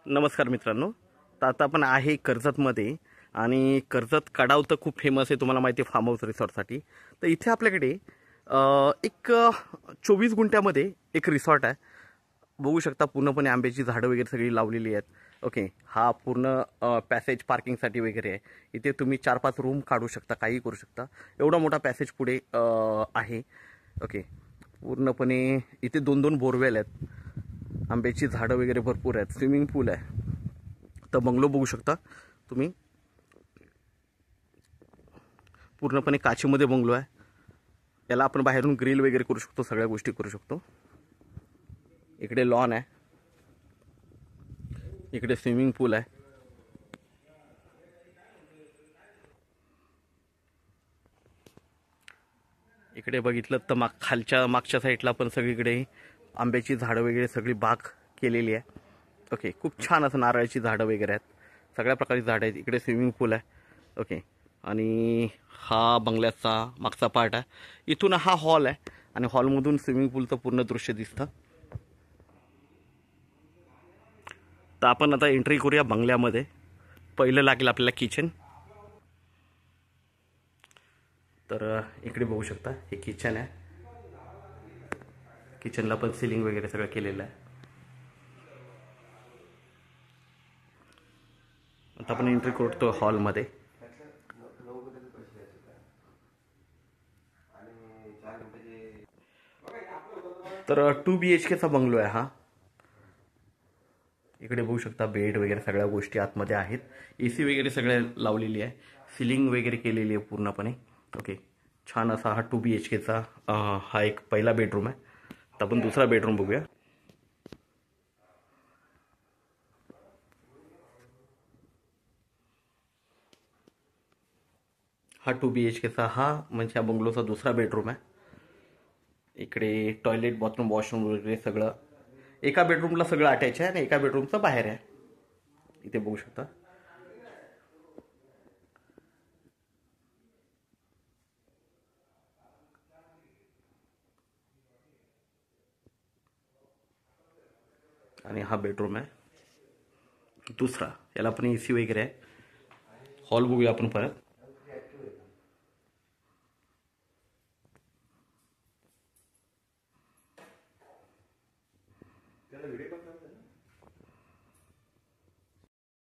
नमस्कार मित्रांनो. तर आता आपण आहे कर्जतमध्ये आणि कर्जत कडाव तर खूप फेमस आहे, तुम्हाला माहिती आहे फार्म हाऊस रिसॉर्टसाठी. तर इथे आपल्याकडे एक 24 गुंठ्यामध्ये एक रिसॉर्ट आहे. बघू शकता पूर्णपणे आंब्याची झाडं वगैरे सगळी लावलेली आहेत. ओके, हा पूर्ण पॅसेज पार्किंगसाठी वगैरे आहे. इथे तुम्ही 4-5 रूम काढू शकता, काही करू शकता. एवढा मोठा पॅसेज पुढे आहे. ओके, पूर्णपणे इथे 2-2 बोरवेल आहेत. आंब्याची झाडं वगैरे भरपूर आहेत. स्विमिंग पूल आहे. तर बंगलो बघू शकता तुम्ही, पूर्णपणे काचेमध्ये बंगलो आहे. याला आपण बाहेरून ग्रिल वगैरे करू शकतो, सगळ्या गोष्टी करू शकतो. इकडे लॉन आहे, इकडे स्विमिंग पूल आहे. इकडे बघितलं तर मागच्या साईडला पण सगळीकडे आंब्याची झाडं वगैरे सगळी बाग केलेली आहे. ओके, खूप छान असं नारळाची झाडं वगैरे आहेत, सगळ्या प्रकारची झाडं आहेत. इकडे स्विमिंग पूल आहे. ओके, आणि हा बंगल्याचा मागचा पार्ट आहे. इथून हा हॉल आहे आणि हॉलमधून स्विमिंग पूलचं पूर्ण दृश्य दिसतं. तर आपण आता एंट्री करूया बंगल्यामध्ये. पहिलं लागेल आपल्याला किचन. तर इकडे बघू शकता हे किचन आहे. किचनला पण सिलिंग वगैरे सगळं केलेलं आहे. आता आपण एंट्री करतो हॉलमध्ये. तर 2 BHKचा बंगलो आहे हा. इकडे बघू शकता बेड वगैरे सगळ्या गोष्टी आतमध्ये आहेत. AC वगैरे सगळ्या लावलेली आहे. सिलिंग वगैरे केलेली आहे पूर्णपणे. ओके, छान असा हा 2 BHKचा हा एक पहिला बेडरूम आहे. तर आपण दुसरा बेडरूम बघूया. हा 2 BHKचा हा म्हणजे हा बंगलोचा दुसरा बेडरूम आहे. इकडे टॉयलेट, बाथरूम, वॉशरूम वगैरे सगळं एका बेडरूमला सगळं अटॅच आहे आणि एका बेडरूमचं बाहेर आहे. इथे बघू शकता. आणि हा बेडरूम आहे दुसरा, याला पण AC वगैरे आहे. हॉल बघूया आपण परत.